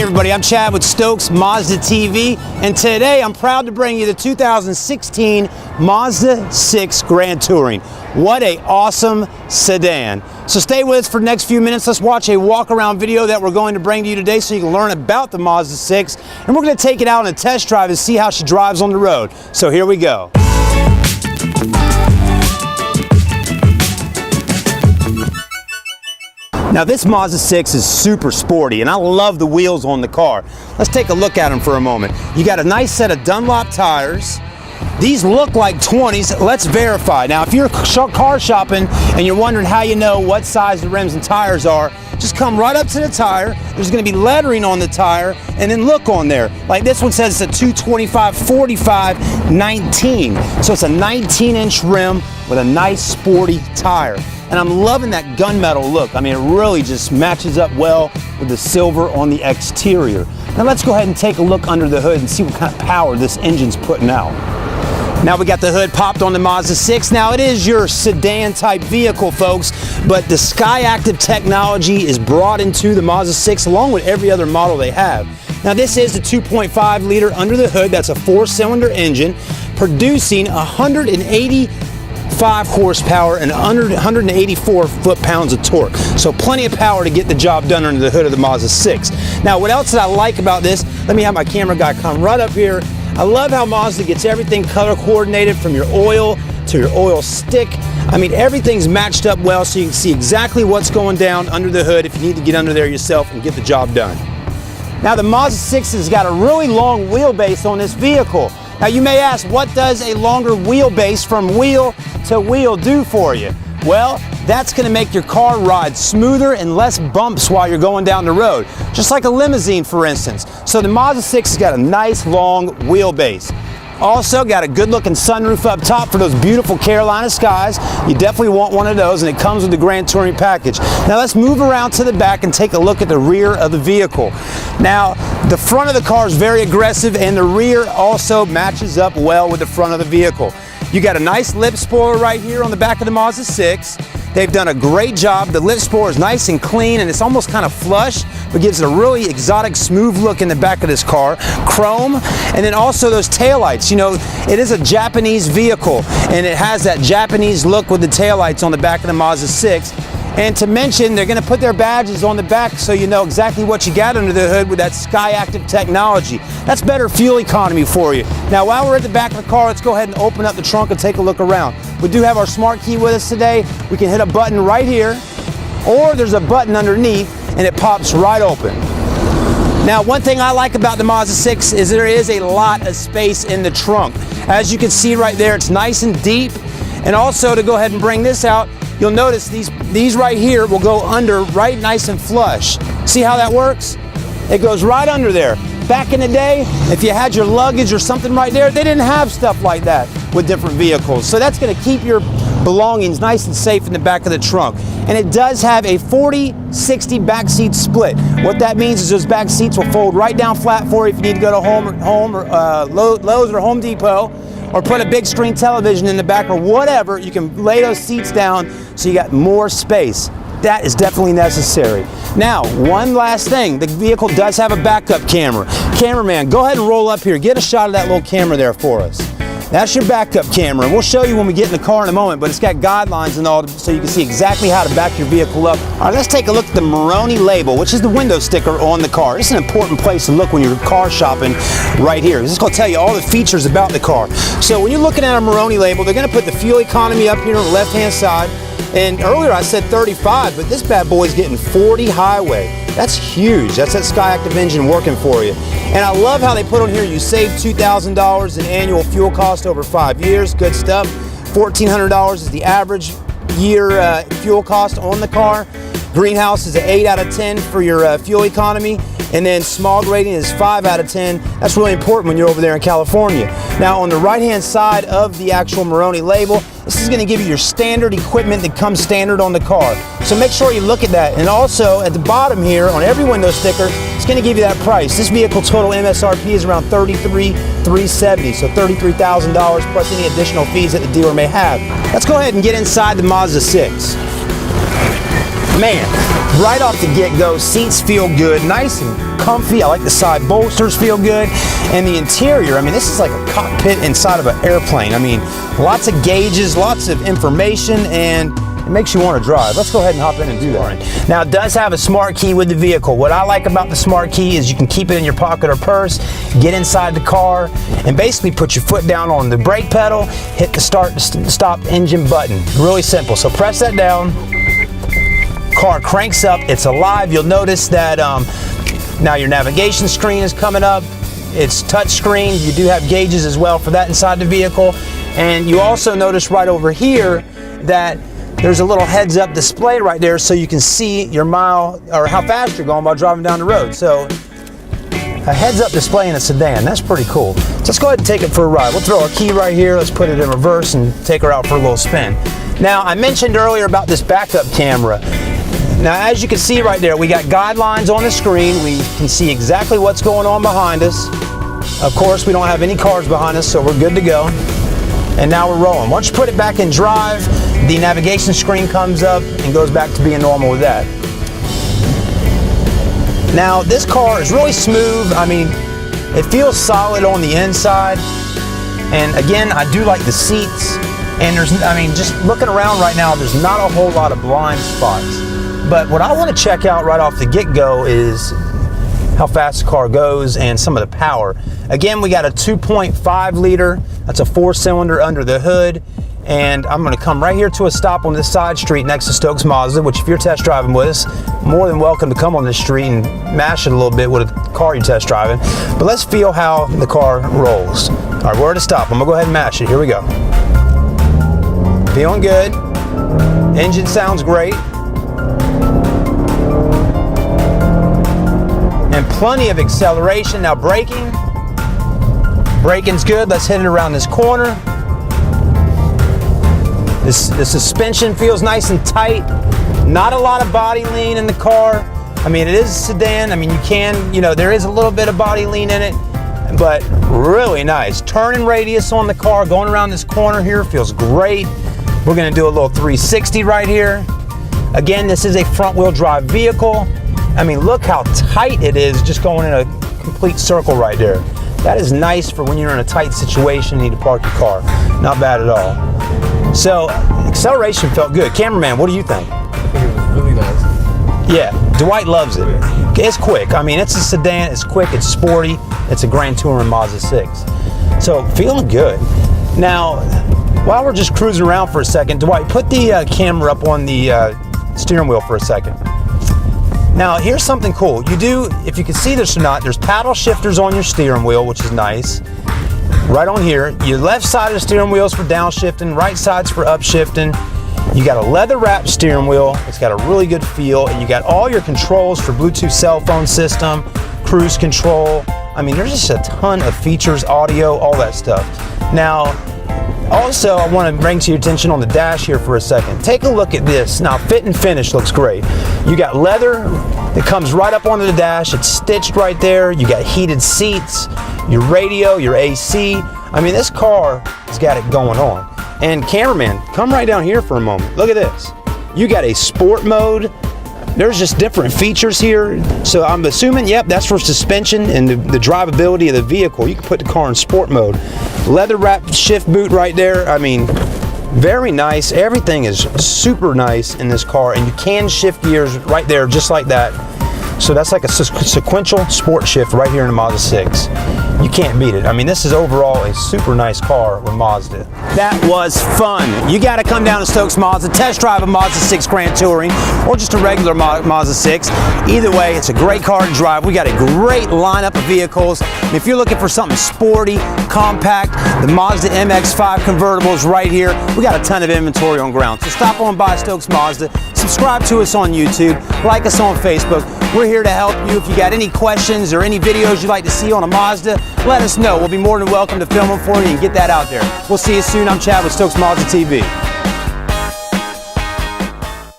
Hey everybody, I'm Chad with Stokes Mazda TV, and today I'm proud to bring you the 2016 Mazda 6 Grand Touring. What a awesome sedan. So stay with us for the next few minutes. Let's watch a walk around video that we're going to bring to you today so you can learn about the Mazda 6, and we're going to take it out on a test drive and see how she drives on the road. So here we go. Now this Mazda 6 is super sporty, and I love the wheels on the car. Let's take a look at them for a moment. You got a nice set of Dunlop tires. These look like 20s. Let's verify. Now if you're car shopping and you're wondering how you know what size the rims and tires are, just come right up to the tire. There's going to be lettering on the tire, and then look on there. Like this one says it's a 225/45/19. So it's a 19-inch rim with a nice sporty tire. And I'm loving that gunmetal look. I mean, it really just matches up well with the silver on the exterior. Now let's go ahead and take a look under the hood and see what kind of power this engine's putting out. Now we got the hood popped on the Mazda 6. Now it is your sedan type vehicle, folks, but the Skyactiv technology is brought into the Mazda 6 along with every other model they have. Now this is the 2.5 liter under the hood. That's a 4-cylinder engine producing 185 horsepower and 184 foot-pounds of torque. So plenty of power to get the job done under the hood of the Mazda 6. Now what else did I like about this? Let me have my camera guy come right up here. I love how Mazda gets everything color coordinated from your oil to your oil stick. I mean, everything's matched up well so you can see exactly what's going down under the hood if you need to get under there yourself and get the job done. Now the Mazda 6 has got a really long wheelbase on this vehicle. Now you may ask, what does a longer wheelbase from wheel to wheel do for you? Well, that's going to make your car ride smoother and less bumps while you're going down the road, just like a limousine, for instance. So the Mazda 6 has got a nice long wheelbase. Also got a good looking sunroof up top for those beautiful Carolina skies. You definitely want one of those, and it comes with the Grand Touring package. Now let's move around to the back and take a look at the rear of the vehicle. Now the front of the car is very aggressive, and the rear also matches up well with the front of the vehicle. You got a nice lip spoiler right here on the back of the Mazda 6. They've done a great job. The lip spoiler is nice and clean, and it's almost kind of flush, but gives it a really exotic, smooth look in the back of this car. Chrome, and then also those taillights. You know, it is a Japanese vehicle, and it has that Japanese look with the taillights on the back of the Mazda 6. And to mention, they're going to put their badges on the back so you know exactly what you got under the hood with that Skyactiv technology. That's better fuel economy for you. Now, while we're at the back of the car, let's go ahead and open up the trunk and take a look around. We do have our smart key with us today. We can hit a button right here, or there's a button underneath, and it pops right open. Now, one thing I like about the Mazda 6 is there is a lot of space in the trunk. As you can see right there, it's nice and deep. And also, to go ahead and bring this out, you'll notice these right here will go under right nice and flush. See how that works? It goes right under there. Back in the day, if you had your luggage or something right there, they didn't have stuff like that with different vehicles. So that's going to keep your belongings nice and safe in the back of the trunk. And it does have a 40-60 back seat split. What that means is those back seats will fold right down flat for you if you need to go to Lowe's or Home Depot, or put a big screen television in the back or whatever. You can lay those seats down so you got more space. That is definitely necessary. Now, one last thing. The vehicle does have a backup camera. Cameraman, go ahead and roll up here. Get a shot of that little camera there for us. That's your backup camera. We'll show you when we get in the car in a moment, but it's got guidelines and all so you can see exactly how to back your vehicle up. All right, let's take a look at the Maroni Label, which is the window sticker on the car. It's an important place to look when you're car shopping right here. This is going to tell you all the features about the car. So when you're looking at a Maroni Label, they're going to put the fuel economy up here on the left-hand side. And earlier I said 35, but this bad boy's getting 40 highway. That's huge. That's that Skyactiv engine working for you. And I love how they put on here, you save $2,000 in annual fuel cost over 5 years. Good stuff. $1,400 is the average year fuel cost on the car. Greenhouse is an 8 out of 10 for your fuel economy. And then smog rating is 5 out of 10. That's really important when you're over there in California. Now on the right-hand side of the actual Maroni Label, this is going to give you your standard equipment that comes standard on the car. So make sure you look at that. And also at the bottom here on every window sticker, it's going to give you that price. This vehicle total MSRP is around $33,370, so $33,000 plus any additional fees that the dealer may have. Let's go ahead and get inside the Mazda 6. Man, right off the get-go, seats feel good, nice and comfy. I like the side bolsters, feel good. And the interior, I mean, this is like a cockpit inside of an airplane. I mean, lots of gauges, lots of information, and it makes you want to drive. Let's go ahead and hop in and do that. Now, it does have a smart key with the vehicle. What I like about the smart key is you can keep it in your pocket or purse, get inside the car, and basically put your foot down on the brake pedal, hit the start to stop engine button. Really simple. So press that down. Car cranks up. It's alive. You'll notice that now your navigation screen is coming up. It's touch screen. You do have gauges as well for that inside the vehicle. And you also notice right over here that there's a little heads-up display right there so you can see your mile or how fast you're going while driving down the road. So a heads-up display in a sedan, that's pretty cool. So let's go ahead and take it for a ride. We'll throw our key right here. Let's put it in reverse and take her out for a little spin. Now, I mentioned earlier about this backup camera. Now, as you can see right there, we got guidelines on the screen. We can see exactly what's going on behind us. Of course, we don't have any cars behind us, so we're good to go. And now we're rolling. Once you put it back in drive, the navigation screen comes up and goes back to being normal with that. Now, this car is really smooth. I mean, it feels solid on the inside. And again, I do like the seats. And I mean, just looking around right now, there's not a whole lot of blind spots. But what I want to check out right off the get-go is how fast the car goes and some of the power. Again, we got a 2.5 liter. That's a 4-cylinder under the hood. And I'm going to come right here to a stop on this side street next to Stokes Mazda, which if you're test driving with us, more than welcome to come on this street and mash it a little bit with a car you're test driving. But let's feel how the car rolls. All right, we're at a stop. I'm going to go ahead and mash it. Here we go. Feeling good. Engine sounds great. And plenty of acceleration. Now braking's good. Let's hit it around this corner. The suspension feels nice and tight. Not a lot of body lean in the car. I mean, it is a sedan. I mean, there is a little bit of body lean in it, but really nice. Turning radius on the car, going around this corner here feels great. We're gonna do a little 360 right here. Again, this is a front wheel drive vehicle. I mean, look how tight it is just going in a complete circle right there. That is nice for when you're in a tight situation and need to park your car. Not bad at all. So, acceleration felt good. Cameraman, what do you think? I think it was really nice. Yeah, Dwight loves it. It's quick. I mean, it's a sedan, it's quick, it's sporty. It's a Grand Touring Mazda 6. So, feeling good. Now, while we're just cruising around for a second, Dwight, put the camera up on the steering wheel for a second. Now, here's something cool. You do, if you can see this or not, there's paddle shifters on your steering wheel, which is nice. Right on here. Your left side of the steering wheel is for downshifting, right side's for upshifting. You got a leather wrapped steering wheel. It's got a really good feel, and you got all your controls for Bluetooth cell phone system, cruise control. I mean, there's just a ton of features, audio, all that stuff. Now, also, I want to bring to your attention on the dash here for a second. Take a look at this. Now, fit and finish looks great. You got leather that comes right up onto the dash. It's stitched right there. You got heated seats, your radio, your AC. I mean, this car has got it going on. And cameraman, come right down here for a moment. Look at this. You got a sport mode. There's just different features here. So I'm assuming, yep, that's for suspension and the drivability of the vehicle. You can put the car in sport mode. Leather wrapped shift boot right there. I mean, very nice. Everything is super nice in this car, and you can shift gears right there just like that. So that's like a sequential sport shift right here in the Mazda 6. You can't beat it. I mean, this is overall a super nice car with Mazda. That was fun. You got to come down to Stokes Mazda, test drive a Mazda 6 Grand Touring, or just a regular Mazda 6. Either way, it's a great car to drive. We got a great lineup of vehicles. And if you're looking for something sporty, compact, the Mazda MX-5 convertible is right here. We got a ton of inventory on ground. So stop on by Stokes Mazda. Subscribe to us on YouTube. Like us on Facebook. We're here to help you. If you got any questions or any videos you'd like to see on a Mazda, let us know. We'll be more than welcome to film them for you and get that out there. We'll see you soon. I'm Chad with Stokes Mazda TV.